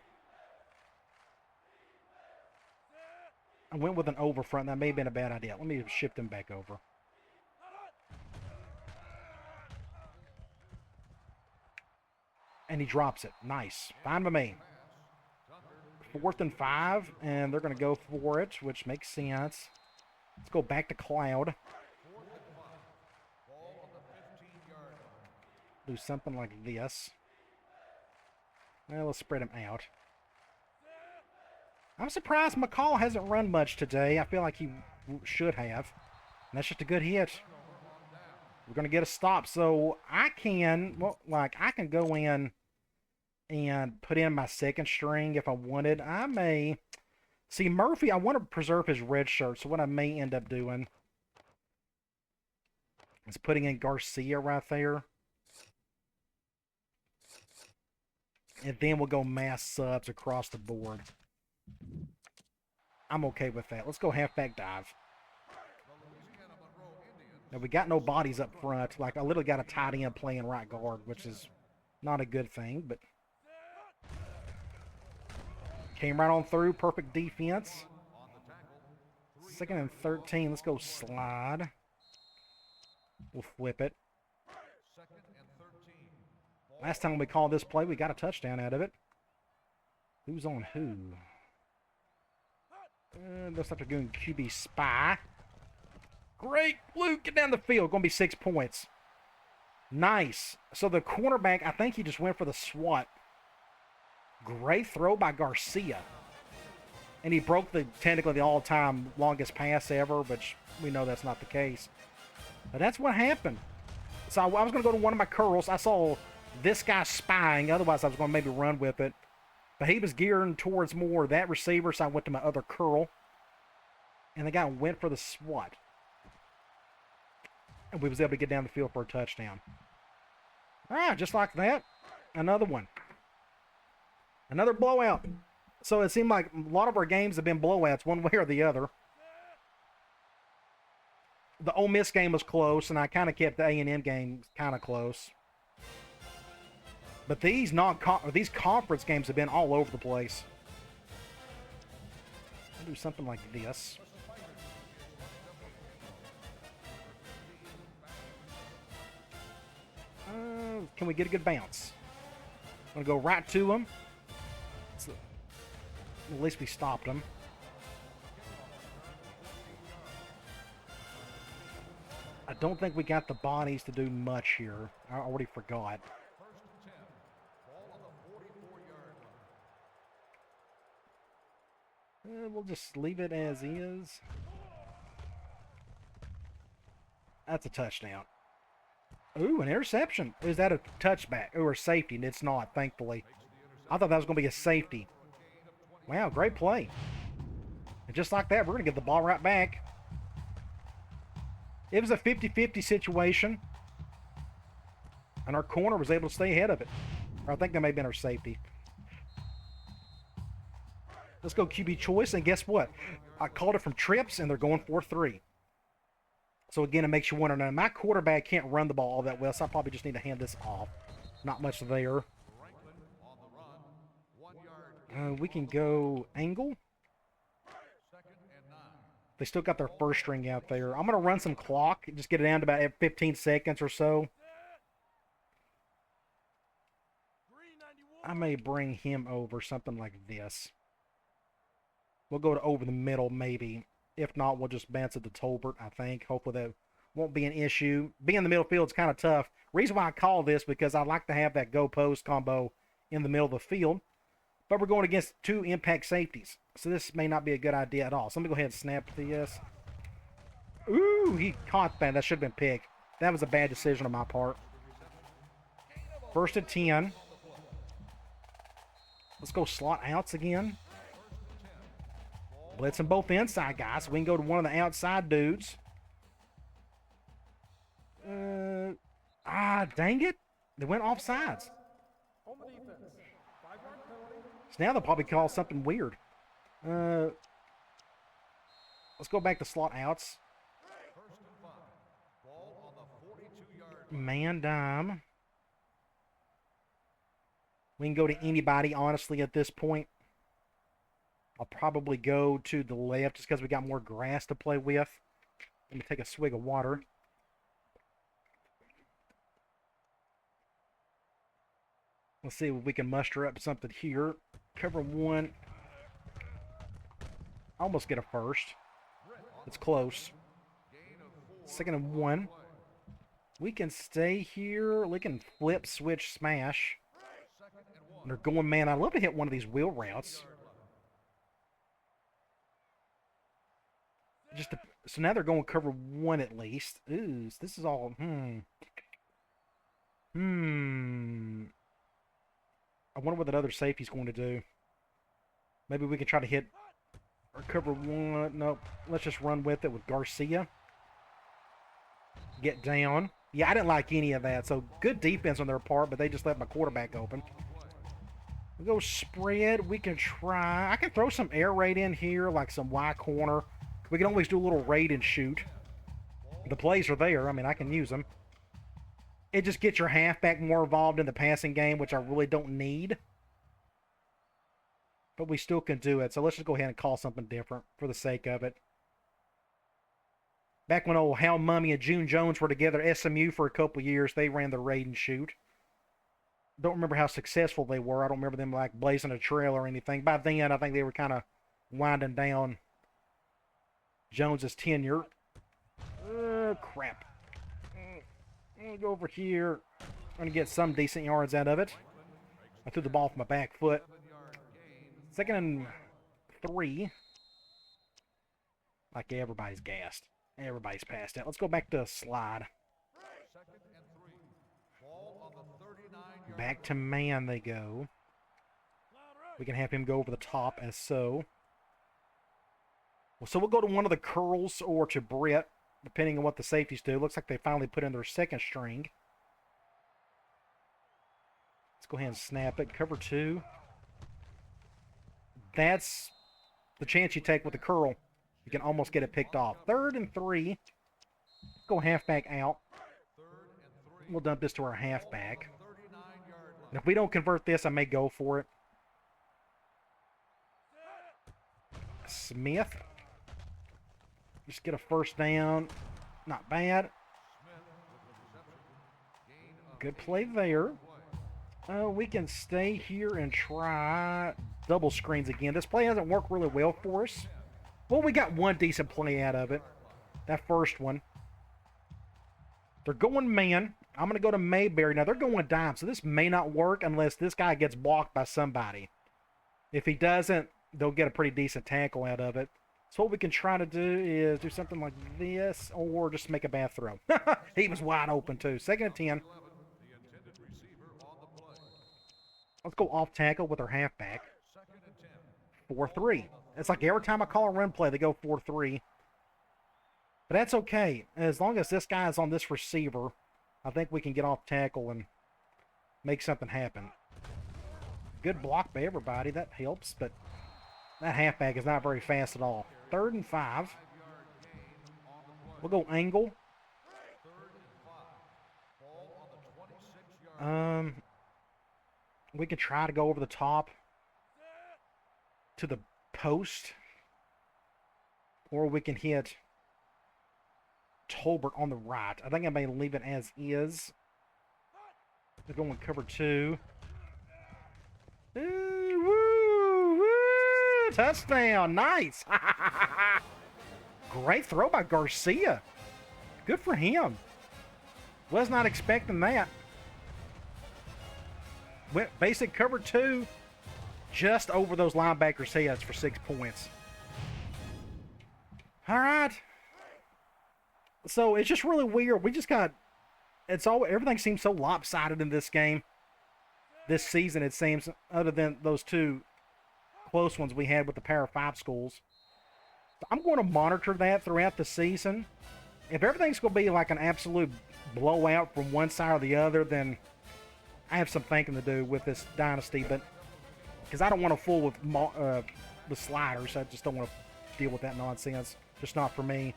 I went with an over front. That may have been a bad idea. Let me shift him back over. And he drops it. Nice. Fine by me. 4th and 5, and they're going to go for it, which makes sense. Let's go back to cloud. Do something like this. Well, let's spread him out. I'm surprised McCall hasn't run much today. I feel like he should have. And that's just a good hit. We're going to get a stop. So I can, well, like, I can go in and put in my 2nd string if I wanted. I may... See, Murphy, I want to preserve his red shirt, so what I may end up doing is putting in Garcia right there. And then we'll go mass subs across the board. I'm okay with that. Let's go halfback dive. Now, we got no bodies up front. Like, I literally got a tight end playing right guard, which is not a good thing, but... Came right on through. Perfect defense. 2nd and 13. Let's go slide. We'll flip it. Last time we called this play, we got a touchdown out of it. Who's on who? Looks like they're doing QB spy. Great. Luke, get down the field. Going to be 6 points. Nice. So the cornerback, I think he just went for the swat. Great throw by Garcia. And he broke technically the all-time longest pass ever, but we know that's not the case. But that's what happened. So I was going to go to one of my curls. I saw this guy spying. Otherwise, I was going to maybe run with it. But he was gearing towards more that receiver, so I went to my other curl. And the guy went for the swat. And we was able to get down the field for a touchdown. All right, just like that. Another one. Another blowout. So it seemed like a lot of our games have been blowouts one way or the other. The Ole Miss game was close, and I kind of kept the A&M game kind of close. But these conference games have been all over the place. I'll do something like this. Can we get a good bounce? I'm going to go right to him. At least we stopped him. don't think we got the bodies to do much here. I already forgot. First and 10. Ball on the 44-yard line. We'll just leave it as is. That's a touchdown. Ooh, an interception. Is that a touchback or a safety? And it's not, thankfully. I thought that was going to be a safety. Wow, great play. And just like that, we're going to get the ball right back. It was a 50-50 situation. And our corner was able to stay ahead of it. Or I think that may have been our safety. Let's go QB choice, and guess what? I called it from trips, and they're going 4-3. So again, it makes you wonder. Now, my quarterback can't run the ball all that well, so I probably just need to hand this off. Not much there. Franklin on the run. 1 yard. We can go angle. Second and 9. They still got their first string out there. I'm going to run some clock. Just get it down to about 15 seconds or so. 391. I may bring him over, something like this. We'll go to over the middle, maybe. If not, we'll just bounce it to Tolbert, I think. Hopefully that won't be an issue. Being in the middle field is kind of tough. Reason why I call this, because I like to have that go-post combo in the middle of the field. But we're going against 2 impact safeties. So this may not be a good idea at all. So let me go ahead and snap this. Ooh, he caught that. That should have been picked. That was a bad decision on my part. First and 10. Let's go slot outs again. Blitzing both inside guys. We can go to one of the outside dudes. Dang it. They went off sides. On the defense. 5-yard penalty. So now they'll probably call something weird. Let's go back to slot outs. First and 5. Ball on the 42-yard. Man dime. We can go to anybody, honestly, at this point. I'll probably go to the left just because we got more grass to play with. Let me take a swig of water. Let's see if we can muster up something here. Cover 1. Almost get a first. It's close. Second and 1. We can stay here. We can flip, switch, smash. And they're going, man, I'd love to hit one of these wheel routes. So now they're going cover 1 at least. Ooh, so this is all, I wonder what that other safety's going to do. Maybe we can try to hit or cover 1. Nope. Let's just run with it with Garcia. Get down. Yeah, I didn't like any of that. So good defense on their part, but they just left my quarterback open. We go spread. We can try. I can throw some air raid in here, like some Y corner. We can always do a little raid and shoot. The plays are there. I mean, I can use them. It just gets your halfback more involved in the passing game, which I really don't need. But we still can do it. So let's just go ahead and call something different for the sake of it. Back when old Hal Mummy and June Jones were together at SMU for a couple years, they ran the raid and shoot. Don't remember how successful they were. I don't remember them like blazing a trail or anything. By then, I think they were kind of winding down Jones's tenure. Crap. I'm going to go over here. I'm going to get some decent yards out of it. I threw the ball from my back foot. Second and 3. Like everybody's gassed. Everybody's passed out. Let's go back to slide. Second and 3. Ball on the 39-yard. Back to man they go. We can have him go over the top as so. Well, so we'll go to one of the curls or to Brett, depending on what the safeties do. Looks like they finally put in their second string. Let's go ahead and snap it. Cover 2. That's the chance you take with the curl. You can almost get it picked off. 3rd and 3. Go halfback out. We'll dump this to our halfback. And if we don't convert this, I may go for it. Smith. Just get a first down. Not bad. Good play there. We can stay here and try double screens again. This play hasn't worked really well for us. Well, we got one decent play out of it. That first one. They're going man. I'm going to go to Mayberry. Now, they're going dime, so this may not work unless this guy gets blocked by somebody. If he doesn't, they'll get a pretty decent tackle out of it. So what we can try to do is do something like this, or just make a bad throw. He was wide open, too. 2nd and 10. Let's go off tackle with our halfback. 4-3. It's like every time I call a run play, they go 4-3. But that's okay. As long as this guy is on this receiver, I think we can get off tackle and make something happen. Good block by everybody. That helps, but that halfback is not very fast at all. 3rd and 5. We'll go angle. We can try to go over the top to the post, or we can hit Tolbert on the right. I think I may leave it as is. They're going cover 2. Ooh, woo, woo, touchdown. Nice. Great throw by Garcia. Good for him. Was not expecting that. Went basic cover 2 just over those linebackers' heads for 6 points. All right. So it's just really weird. We just got, everything seems so lopsided in this game. This season, it seems, other than those 2 close ones we had with the Power 5 schools. So I'm going to monitor that throughout the season. If everything's going to be like an absolute blowout from one side or the other, then I have some thinking to do with this dynasty, but because I don't want to fool with sliders. I just don't want to deal with that nonsense. Just not for me.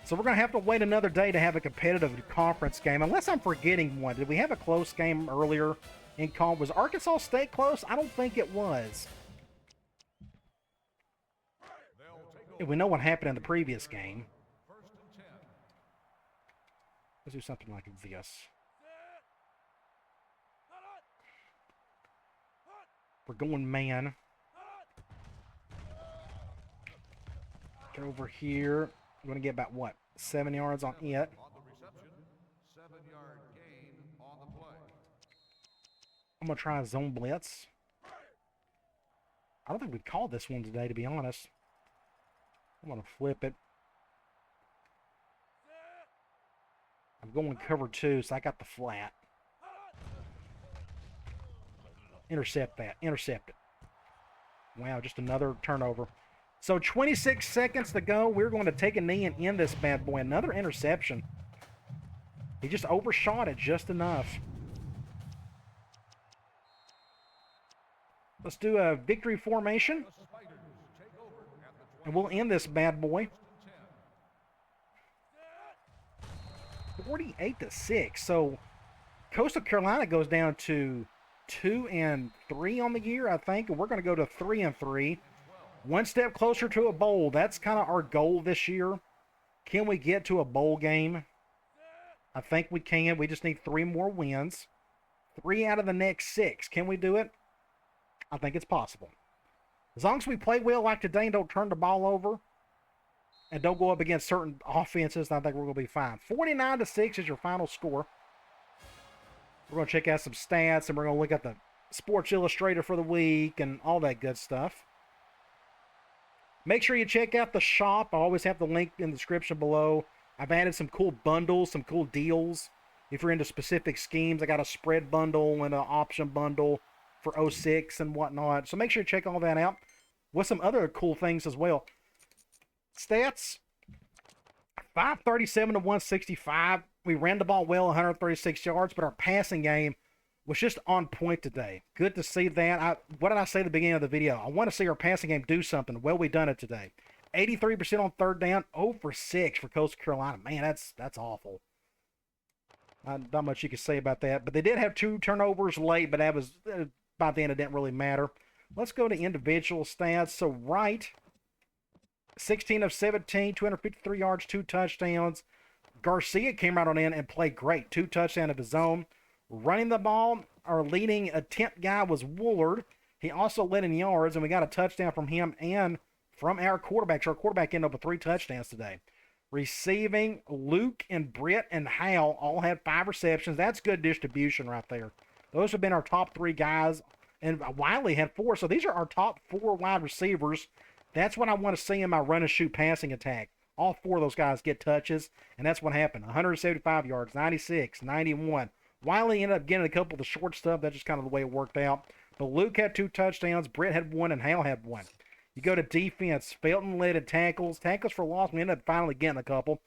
So we're going to have to wait another day to have a competitive conference game, unless I'm forgetting one. Did we have a close game earlier in conference? Was Arkansas State close? I don't think it was. If we know what happened in the previous game. Let's do something like this. We're going man. Get over here. We're going to get about, what, 7 yards on it. On the reception, 7-yard gain on the play. I'm going to try a zone blitz. I don't think we called this one today, to be honest. I'm going to flip it. I'm going cover 2, so I got the flat. Intercept that. Intercept it. Wow, just another turnover. So 26 seconds to go. We're going to take a knee and end this bad boy. Another interception. He just overshot it just enough. Let's do a victory formation. And we'll end this bad boy. 48-6. So Coastal Carolina goes down to 2-3 on the year, I think. And we're going to go to 3-3. One step closer to a bowl. That's kind of our goal this year. Can we get to a bowl game? I think we can. We just need 3 more wins. 3 out of the next 6. Can we do it? I think it's possible. As long as we play well like today and don't turn the ball over and don't go up against certain offenses, I think we're going to be fine. 49-6 is your final score. We're going to check out some stats, and we're going to look at the Sports Illustrated for the week and all that good stuff. Make sure you check out the shop. I always have the link in the description below. I've added some cool bundles, some cool deals. If you're into specific schemes, I got a spread bundle and an option bundle for 06 and whatnot. So make sure you check all that out with some other cool things as well. Stats, 537 to 165. We ran the ball well, 136 yards, but our passing game was just on point today. Good to see that. What did I say at the beginning of the video? I want to see our passing game do something. Well, we done it today. 83% on 3rd down, 0 for 6 for Coastal Carolina. Man, that's awful. Not much you can say about that. But they did have 2 turnovers late, but that was, by then it didn't really matter. Let's go to individual stats. So Wright, 16 of 17, 253 yards, 2 touchdowns. Garcia came right on in and played great. 2 touchdowns of his own. Running the ball, our leading attempt guy was Woolard. He also led in yards, and we got a touchdown from him and from our quarterback. So our quarterback ended up with 3 touchdowns today. Receiving, Luke and Britt and Hal all had 5 receptions. That's good distribution right there. Those have been our top 3 guys. And Wiley had 4. So these are our top 4 wide receivers. That's what I want to see in my run and shoot passing attack. All 4 of those guys get touches. And that's what happened. 175 yards, 96, 91. Wiley ended up getting a couple of the short stuff. That's just kind of the way it worked out. But Luke had 2 touchdowns. Britt had 1 and Hal had 1. You go to defense. Felton led in tackles. Tackles for loss. We ended up finally getting a couple.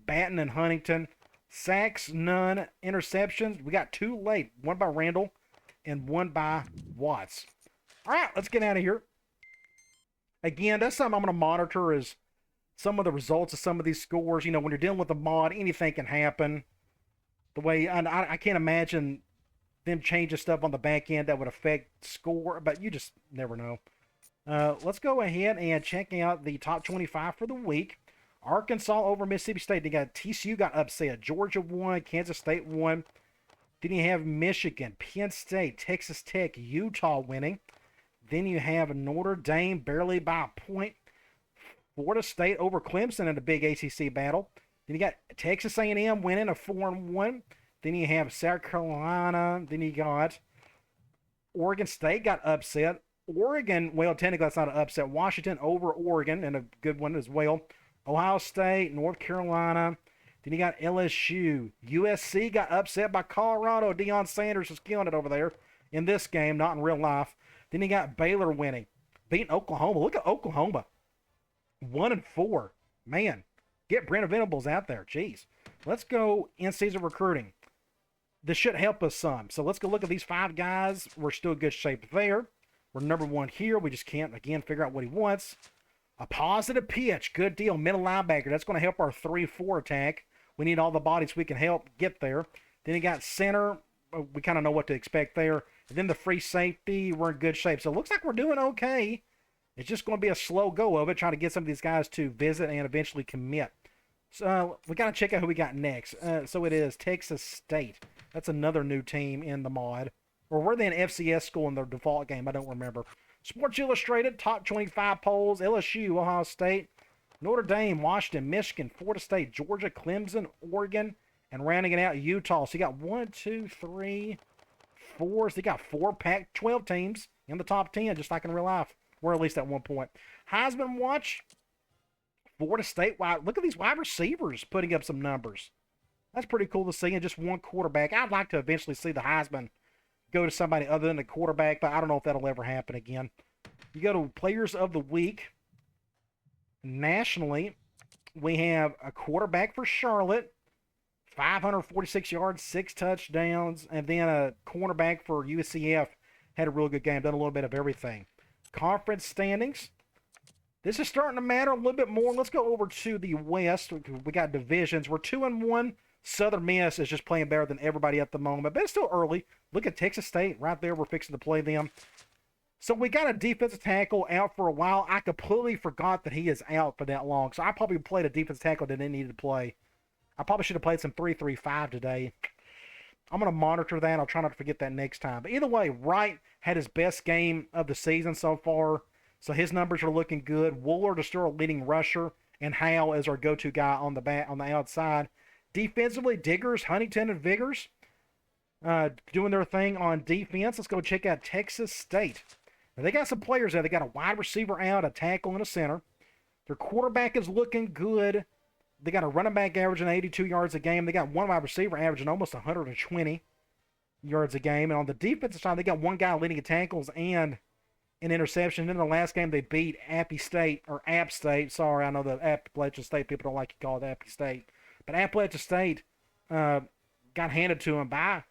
Batten and Huntington. Sacks, none. Interceptions. We got 2 late. 1 by Randall and 1 by Watts. All right, let's get out of here. Again, that's something I'm going to monitor is some of the results of some of these scores. You know, when you're dealing with a mod, anything can happen. The way I can't imagine them changing stuff on the back end that would affect score, but you just never know. Let's go ahead and check out the top 25 for the week. Arkansas over Mississippi State. They got TCU got upset. Georgia won. Kansas State won. Then you have Michigan, Penn State, Texas Tech, Utah winning. Then you have Notre Dame barely by a point. Florida State over Clemson in a big ACC battle. Then you got Texas A&M winning a 4-1. Then you have South Carolina. Then you got Oregon State got upset. Oregon, well, technically that's not an upset. Washington over Oregon, and a good one as well. Ohio State, North Carolina. Then you got LSU. USC got upset by Colorado. Deion Sanders is killing it over there in this game, not in real life. Then you got Baylor winning, beating Oklahoma. Look at Oklahoma, 1-4. Man, get Brent Venables out there. Jeez. Let's go in-season recruiting. This should help us some. So let's go look at these 5 guys. We're still in good shape there. We're number 1 here. We just can't, again, figure out what he wants. A positive pitch. Good deal. Middle linebacker. That's going to help our 3-4 attack. We need all the bodies we can help get there. Then you got center. We kind of know what to expect there. And then the free safety. We're in good shape. So it looks like we're doing okay. It's just going to be a slow go of it, trying to get some of these guys to visit and eventually commit. So we got to check out who we got next. So it is Texas State. That's another new team in the mod. Or were they an FCS school in their default game? I don't remember. Sports Illustrated, top 25 polls. LSU, Ohio State, Notre Dame, Washington, Michigan, Florida State, Georgia, Clemson, Oregon, and rounding it out, Utah. So you got 1, 2, 3, 4. So you got 4 Pac-12 teams in the top 10, just like in real life. Or at least at one point. Heisman watch, Florida State. Wow, look at these wide receivers putting up some numbers. That's pretty cool to see. And just 1 quarterback. I'd like to eventually see the Heisman go to somebody other than the quarterback, but I don't know if that'll ever happen again. You go to Players of the Week. Nationally, we have a quarterback for Charlotte, 546 yards, 6 touchdowns, and then a cornerback for UCF had a really good game, done a little bit of everything. Conference standings. This is starting to matter a little bit more. Let's go over to the West. We got divisions. We're 2-1. Southern Miss is just playing better than everybody at the moment, but it's still early. Look at Texas State right there. We're fixing to play them. So we got a defensive tackle out for a while. I completely forgot that he is out for that long. So I probably played a defensive tackle that didn't need to play. I probably should have played some 3-3-5 today. I'm going to monitor that. I'll try not to forget that next time. But either way, Wright had his best game of the season so far. So his numbers are looking good. Woolard is still a leading rusher, and Hal is our go-to guy on the outside. Defensively, Diggers, Huntington, and Vigors doing their thing on defense. Let's go check out Texas State. Now, they got some players there. They got a wide receiver out, a tackle, and a center. Their quarterback is looking good. They got a running back averaging 82 yards a game. They got one wide receiver averaging almost 120 yards a game. And on the defensive side, they got one guy leading in tackles and an interception. In the last game, they beat App State. Sorry, I know the Appalachian State people don't like to call it App State. But Appalachian State got handed to them by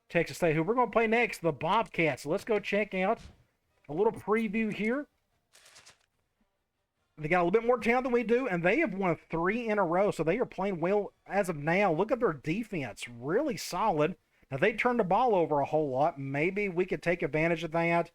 Texas State, who we're going to play next, the Bobcats. So let's go check out a little preview here. They got a little bit more talent than we do, and they have won 3 in a row, so they are playing well as of now. Look at their defense, really solid. Now, they turned the ball over a whole lot. Maybe we could take advantage of that.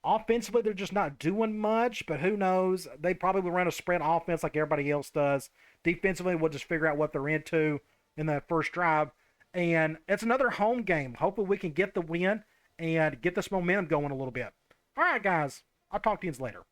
Offensively, they're just not doing much, but who knows? They probably will run a spread offense like everybody else does. Defensively, we'll just figure out what they're into in that first drive. And it's another home game. Hopefully, we can get the win and get this momentum going a little bit. All right, guys. I'll talk to you later.